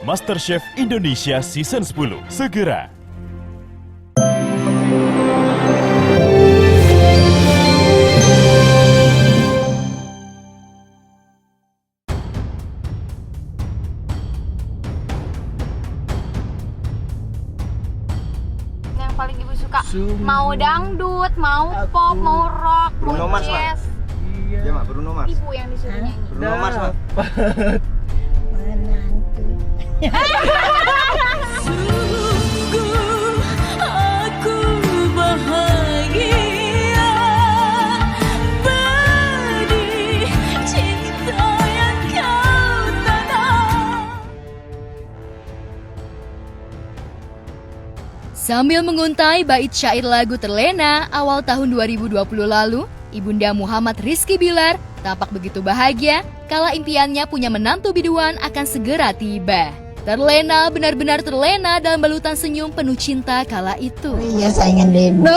MasterChef Indonesia Season 10 segera. Yang paling ibu suka mau dangdut, mau pop, mau rock, Bruno mau Mars, Mak. jazz. Iya, Mak, Bruno Mars. Ibu yang disuruh nyanyi. Bruno Mars, Mak. Menantu. Aku bahagia beri cinta yang kau tanam. Sambil menguntai bait syair lagu Terlena awal tahun 2020 lalu, Ibunda Muhammad Rizky Bilar tampak begitu bahagia kala impiannya punya menantu biduan akan segera tiba. Terlena, benar-benar terlena dalam balutan senyum penuh cinta kala itu. Iya, saingan Debu.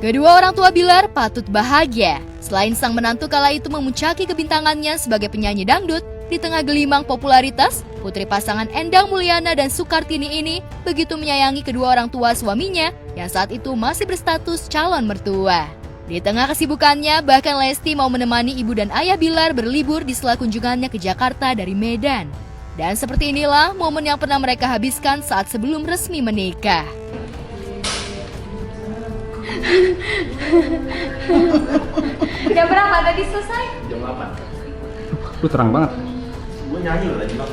Kedua orang tua Bilar patut bahagia. Selain sang menantu kala itu memuncaki kebintangannya sebagai penyanyi dangdut, di tengah gelimang popularitas, putri pasangan Endang Mulyana dan Sukartini ini begitu menyayangi kedua orang tua suaminya yang saat itu masih berstatus calon mertua. Di tengah kesibukannya, bahkan Lesti mau menemani ibu dan ayah Bilar berlibur di sela kunjungannya ke Jakarta dari Medan. Dan seperti inilah momen yang pernah mereka habiskan saat sebelum resmi menikah. Jam berapa tadi selesai? Jam 8. Lu terang banget. Gue nyanyi loh tadi, Bang.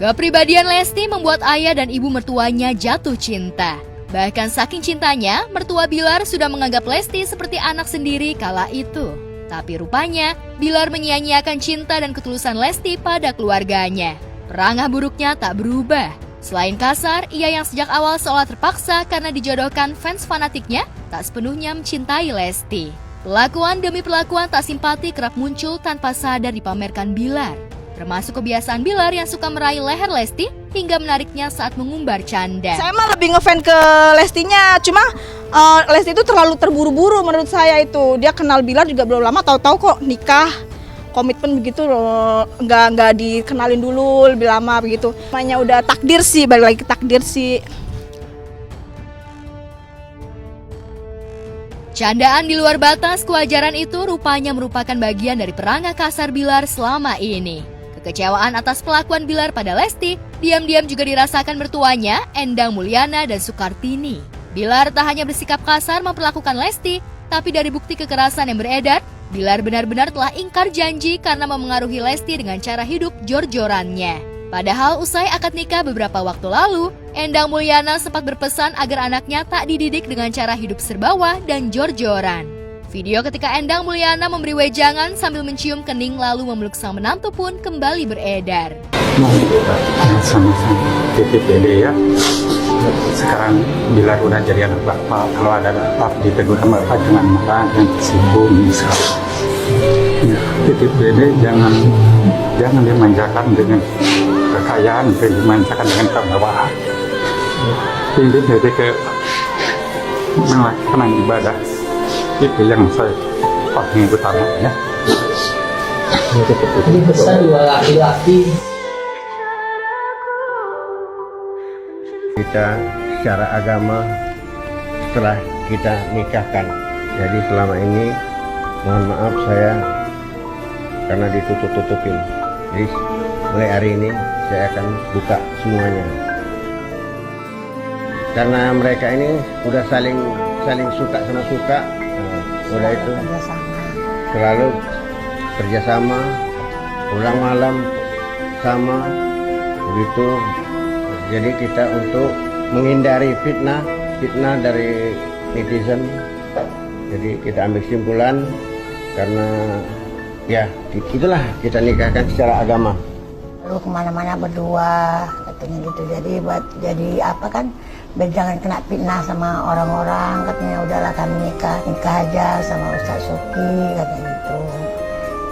Kepribadian Lesti membuat ayah dan ibu mertuanya jatuh cinta. Bahkan saking cintanya, mertua Bilar sudah menganggap Lesti seperti anak sendiri kala itu. Tapi rupanya, Bilar menyia-nyiakan cinta dan ketulusan Lesti pada keluarganya. Perangah buruknya tak berubah. Selain kasar, ia yang sejak awal seolah terpaksa karena dijodohkan fans fanatiknya, tak sepenuhnya mencintai Lesti. Perlakuan demi perlakuan tak simpati kerap muncul tanpa sadar dipamerkan Bilar. Termasuk kebiasaan Bilar yang suka meraih leher Lesti hingga menariknya saat mengumbar canda. Saya mah lebih ngefans ke Lestinya, cuma Lesti itu terlalu terburu-buru menurut saya itu. Dia kenal Bilar juga belum lama, tahu-tahu kok nikah. Komitmen begitu loh, nggak dikenalin dulu lebih lama begitu. Namanya udah takdir sih, balik lagi ke takdir sih. Candaan di luar batas kewajaran itu rupanya merupakan bagian dari perangah kasar Bilar selama ini. Kekecewaan atas pelakuan Bilar pada Lesti diam-diam juga dirasakan mertuanya, Endang Mulyana dan Sukartini. Bilar tak hanya bersikap kasar memperlakukan Lesti, tapi dari bukti kekerasan yang beredar, Bilar benar-benar telah ingkar janji karena memengaruhi Lesti dengan cara hidup jor-jorannya. Padahal usai akad nikah beberapa waktu lalu, Endang Mulyana sempat berpesan agar anaknya tak dididik dengan cara hidup serbawah dan jor-joran. Video ketika Endang Mulyana memberi wejangan sambil mencium kening lalu memeluk sang menantu pun kembali beredar. Sama-sama titip dede ya. Sekarang Bilar udah jadi anak bapak. Kalau ada bapak ditegur sama bapak jangan marah dan tersinggung misalnya. Ya, titip dede jangan dimanjakan dengan kekayaan, dimanjakan dengan kemewahan. Titip dede ke melakukan ibadah. Itu yang saya paling utama ya. Ini pesan dua laki-laki. Kita secara agama setelah kita nikahkan. Jadi selama ini mohon maaf saya karena ditutup-tutupin. Jadi mulai hari ini saya akan buka semuanya. Karena mereka ini udah saling suka sama suka. Udah itu selalu kerjasama, pulang malam sama begitu. Jadi kita untuk menghindari fitnah dari netizen. Jadi kita ambil kesimpulan karena ya itulah kita nikahkan secara agama. Lalu kemana-mana berdua katanya gitu. Jadi apa kan? Biar jangan kena fitnah sama orang-orang, katanya udahlah kami nikah aja sama Ustaz Suki katanya gitu.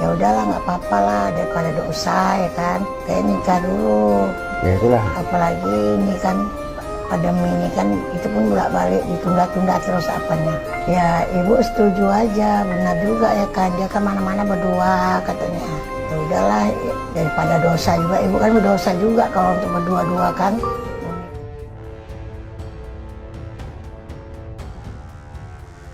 ya udahlah nggak apa-apa lah daripada dosa ya kan, kayak nikah dulu. Ya itulah. Apalagi ini kan pandemi ini kan itu pun bolak-balik ditunda-tunda terus apanya. Ya ibu setuju aja, benar juga ya kan, dia kan mana-mana berdua katanya. Ya udahlah daripada dosa juga, ibu kan berdosa juga kalau untuk berdua-dua kan.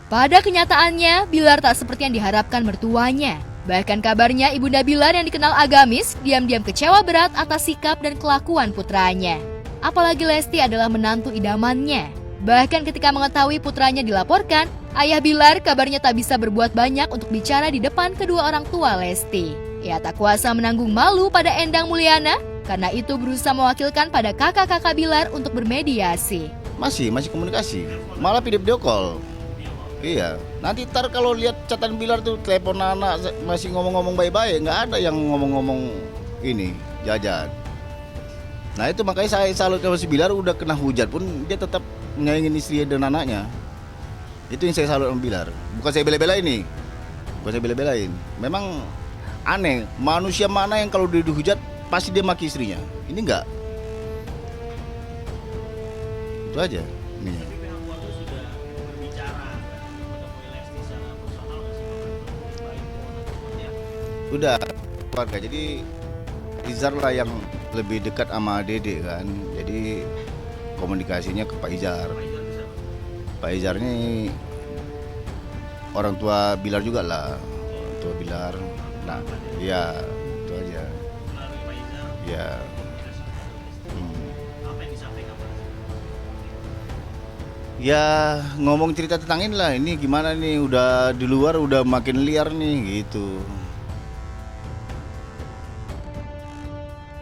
Pada kenyataannya, Bilar tak seperti yang diharapkan mertuanya. Bahkan kabarnya Ibunda Bilar yang dikenal agamis diam-diam kecewa berat atas sikap dan kelakuan putranya. Apalagi Lesti adalah menantu idamannya. Bahkan ketika mengetahui putranya dilaporkan, ayah Bilar kabarnya tak bisa berbuat banyak untuk bicara di depan kedua orang tua Lesti. Ia tak kuasa menanggung malu pada Endang Mulyana, karena itu berusaha mewakilkan pada kakak-kakak Bilar untuk bermediasi. Masih komunikasi. Malah video call. Iya, nanti ntar kalau lihat catatan Bilar tuh telepon anak masih ngomong-ngomong baik-baik, nggak ada yang ngomong-ngomong ini jajan. Nah itu makanya saya salut sama si Bilar, udah kena hujat pun dia tetap nyayangin istri dan anaknya. Itu yang saya salut sama Bilar. Bukan saya bela-belain nih, bukan saya bela-belain. Memang aneh, manusia mana yang kalau dia dihujat pasti dia maki istrinya. Ini enggak. Itu aja. Ini. Udah keluarga, jadi Izar lah yang lebih dekat sama Dede kan, jadi komunikasinya ke Pak Izar. Pak Izar ini orang tua Bilar juga lah, orang tua Bilar. Nah, ya itu aja. Ya. Ya ngomong cerita tentang inilah, ini gimana nih, udah di luar udah makin liar nih gitu.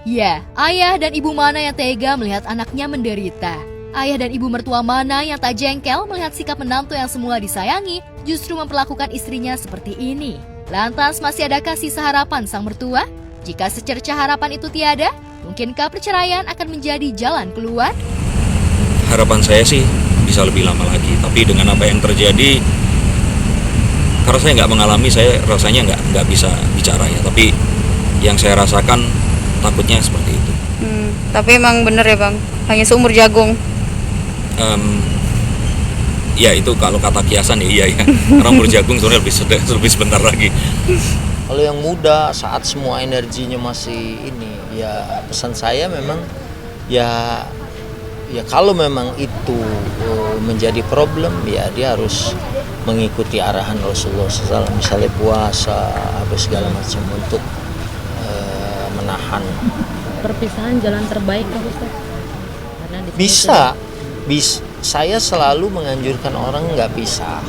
Ya, ayah dan ibu mana yang tega melihat anaknya menderita? Ayah dan ibu mertua mana yang tak jengkel melihat sikap menantu yang semula disayangi justru memperlakukan istrinya seperti ini? Lantas masih adakah sisa harapan sang mertua? Jika secerca harapan itu tiada, mungkinkah perceraian akan menjadi jalan keluar? Harapan saya sih bisa lebih lama lagi, tapi dengan apa yang terjadi, karena saya nggak mengalami, saya rasanya nggak bisa bicara ya. Tapi yang saya rasakan takutnya seperti itu. Tapi emang bener ya bang, hanya seumur jagung. Ya itu kalau kata kiasan ya iya ya. Karena umur jagung sebenarnya lebih sebentar lagi. Kalau yang muda saat semua energinya masih ini, ya pesan saya memang ya kalau memang itu menjadi problem, ya dia harus mengikuti arahan Rasulullah SAW, misalnya puasa apa segala macam untuk menahan. Perpisahan jalan terbaik kan Ustaz? Bisa. Saya selalu menganjurkan orang nggak pisah,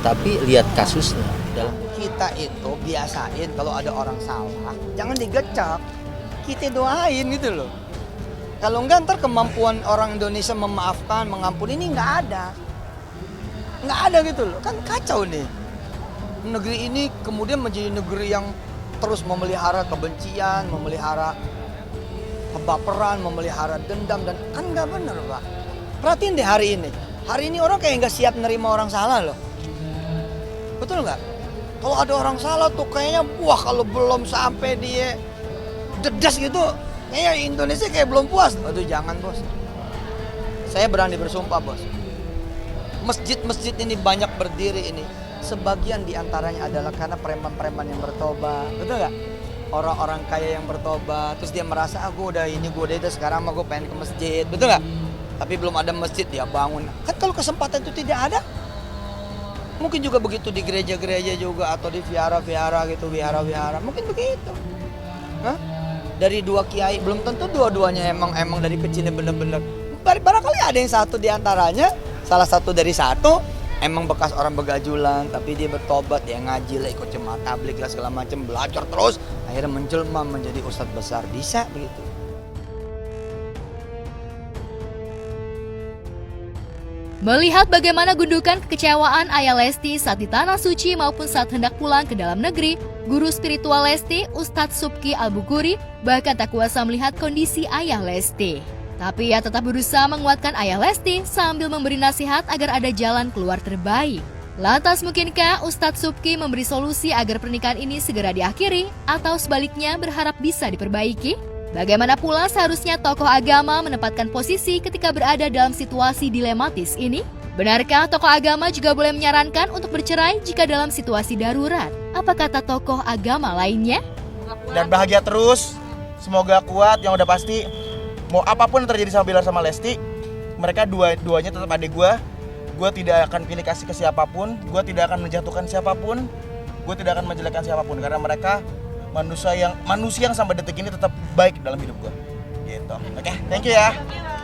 tapi lihat kasusnya. Dalam kita itu biasain kalau ada orang salah, jangan digecap, kita doain gitu loh. Kalau enggak ntar kemampuan orang Indonesia memaafkan, mengampuni ini nggak ada gitu loh. Kan kacau nih. Negeri ini kemudian menjadi negeri yang terus memelihara kebencian, memelihara kebaperan, memelihara dendam, dan kan nggak benar Pak. Perhatiin deh hari ini orang kayak nggak siap nerima orang salah loh. Betul nggak? Kalau ada orang salah tuh kayaknya wah, kalau belum sampai dia dedas gitu, kayaknya Indonesia kayak belum puas. Aduh jangan bos. Saya berani bersumpah bos. Masjid-masjid ini banyak berdiri ini. Sebagian diantaranya adalah karena preman-preman yang bertobat, betul nggak? Orang-orang kaya yang bertobat, terus dia merasa gue udah itu, sekarang mah gue pengen ke masjid, betul nggak? Tapi belum ada masjid dia bangun. Kan kalau kesempatan itu tidak ada, mungkin juga begitu di gereja-gereja juga atau di vihara-vihara gitu, wihara-wihara, mungkin begitu. Hah? Dari dua kiai belum tentu dua-duanya emang dari kecilnya bener-bener. Barangkali ada yang satu diantaranya, salah satu dari satu. Emang bekas orang begajulan, tapi dia bertobat, ya ngaji lah, ikut jemaat tabligh lah segala macam, belajar terus, akhirnya menjelma menjadi ustadz besar, bisa begitu. Melihat bagaimana gundukan kekecewaan ayah Lesti saat di Tanah Suci maupun saat hendak pulang ke dalam negeri, guru spiritual Lesti, Ustadz Subki Al-Bukuri, bahkan tak kuasa melihat kondisi ayah Lesti. Tapi ia tetap berusaha menguatkan ayah Lesti sambil memberi nasihat agar ada jalan keluar terbaik. Lantas mungkinkah Ustadz Subki memberi solusi agar pernikahan ini segera diakhiri atau sebaliknya berharap bisa diperbaiki? Bagaimana pula seharusnya tokoh agama menempatkan posisi ketika berada dalam situasi dilematis ini? Benarkah tokoh agama juga boleh menyarankan untuk bercerai jika dalam situasi darurat? Apa kata tokoh agama lainnya? Dan bahagia terus, semoga kuat, yang udah pasti mau apapun yang terjadi sama Bilar sama Lesti, mereka dua-duanya tetap adik gue tidak akan pilih kasih ke siapapun, gue tidak akan menjatuhkan siapapun, gue tidak akan menjelekkan siapapun, karena mereka manusia yang sampai detik ini tetap baik dalam hidup gue. Gitu. Oke, thank you ya.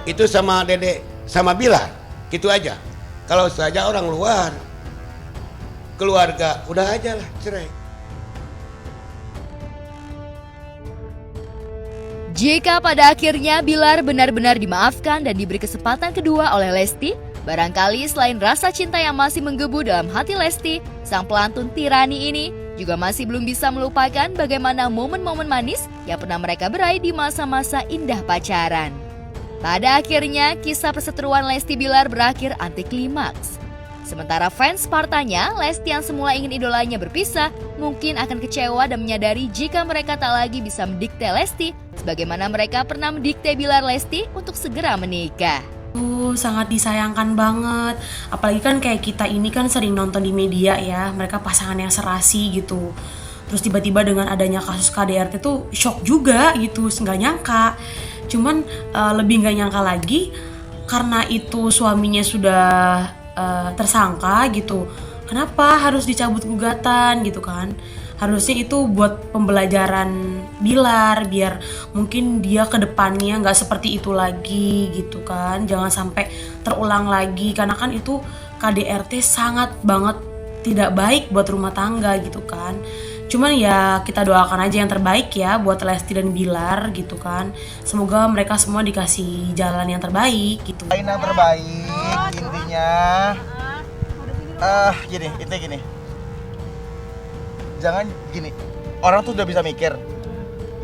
Itu sama Dede sama Bilar, gitu aja. Kalau saja orang luar, keluarga, udah aja lah cerai. Jika pada akhirnya Bilar benar-benar dimaafkan dan diberi kesempatan kedua oleh Lesti, barangkali selain rasa cinta yang masih menggebu dalam hati Lesti, sang pelantun tirani ini juga masih belum bisa melupakan bagaimana momen-momen manis yang pernah mereka beraih di masa-masa indah pacaran. Pada akhirnya, kisah perseteruan Lesti Bilar berakhir anti klimaks. Sementara fans partanya, Lesti yang semula ingin idolanya berpisah, mungkin akan kecewa dan menyadari jika mereka tak lagi bisa mendikte Lesti, sebagaimana mereka pernah mendikte Bilar Lesti untuk segera menikah. Sangat disayangkan banget, apalagi kan kayak kita ini kan sering nonton di media ya, mereka pasangan yang serasi gitu. Terus tiba-tiba dengan adanya kasus KDRT tuh shock juga gitu, nggak nyangka. Cuman lebih nggak nyangka lagi karena itu suaminya sudah tersangka gitu. Kenapa harus dicabut gugatan gitu kan? Harusnya itu buat pembelajaran Bilar biar mungkin dia ke depannya nggak seperti itu lagi gitu kan. Jangan sampai terulang lagi karena kan itu KDRT sangat banget tidak baik buat rumah tangga gitu kan. Cuman ya kita doakan aja yang terbaik ya buat Lesti dan Bilar gitu kan. Semoga mereka semua dikasih jalan yang terbaik gitu. Yang terbaik intinya intinya gini. Jangan gini, orang tuh udah bisa mikir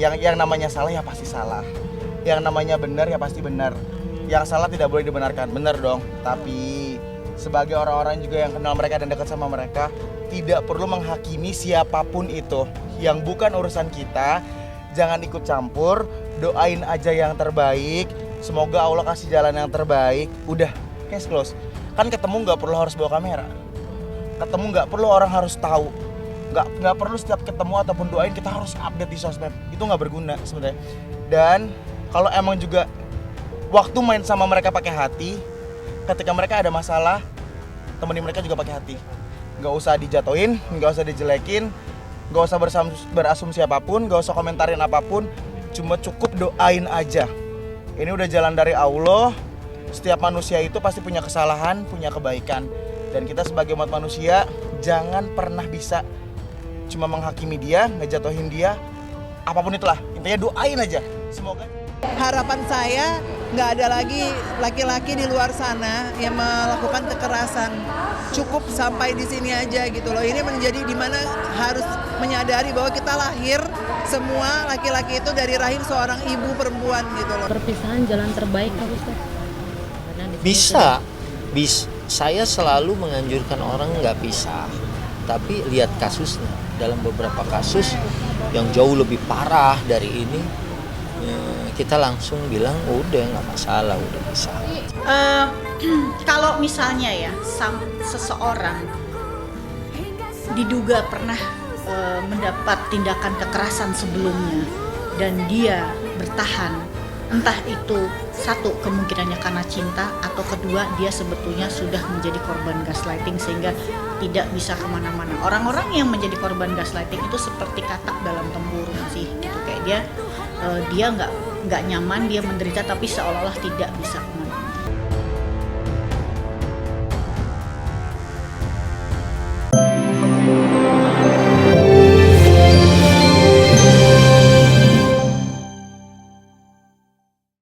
yang namanya salah ya pasti salah, yang namanya benar ya pasti benar, yang salah tidak boleh dibenarkan, benar dong. Tapi sebagai orang-orang juga yang kenal mereka dan dekat sama mereka, tidak perlu menghakimi siapapun itu yang bukan urusan kita. Jangan ikut campur, doain aja yang terbaik, semoga Allah kasih jalan yang terbaik. Udah, case close. Kan ketemu nggak perlu harus bawa kamera, ketemu nggak perlu orang harus tahu. Nggak perlu setiap ketemu ataupun doain kita harus update di sosmed, itu nggak berguna sebenarnya. Dan kalau emang juga waktu main sama mereka pakai hati, ketika mereka ada masalah temenin mereka juga pakai hati, nggak usah dijatuhin, nggak usah dijelekin, nggak usah berasumsi apapun, nggak usah komentarin apapun, cuma cukup doain aja. Ini udah jalan dari Allah. Setiap manusia itu pasti punya kesalahan, punya kebaikan, dan kita sebagai umat manusia jangan pernah bisa cuma menghakimi dia, ngejatuhin dia, apapun itulah. Intinya doain aja. Semoga. Harapan saya nggak ada lagi laki-laki di luar sana yang melakukan kekerasan. Cukup sampai di sini aja gitu loh. Ini menjadi dimana harus menyadari bahwa kita lahir semua laki-laki itu dari rahim seorang ibu perempuan gitu loh. Perpisahan jalan terbaik Pak Ustaz? Bisa. Saya selalu menganjurkan orang nggak pisah. Tapi lihat kasusnya, dalam beberapa kasus yang jauh lebih parah dari ini, kita langsung bilang udah nggak masalah, udah bisa. Kalau misalnya ya seseorang diduga pernah mendapat tindakan kekerasan sebelumnya dan dia bertahan, entah itu satu kemungkinannya karena cinta atau kedua dia sebetulnya sudah menjadi korban gaslighting sehingga tidak bisa kemana-mana. Orang-orang yang menjadi korban gaslighting itu seperti katak dalam tempurung sih, gitu. Kayak dia nggak nyaman, dia menderita tapi seolah-olah tidak bisa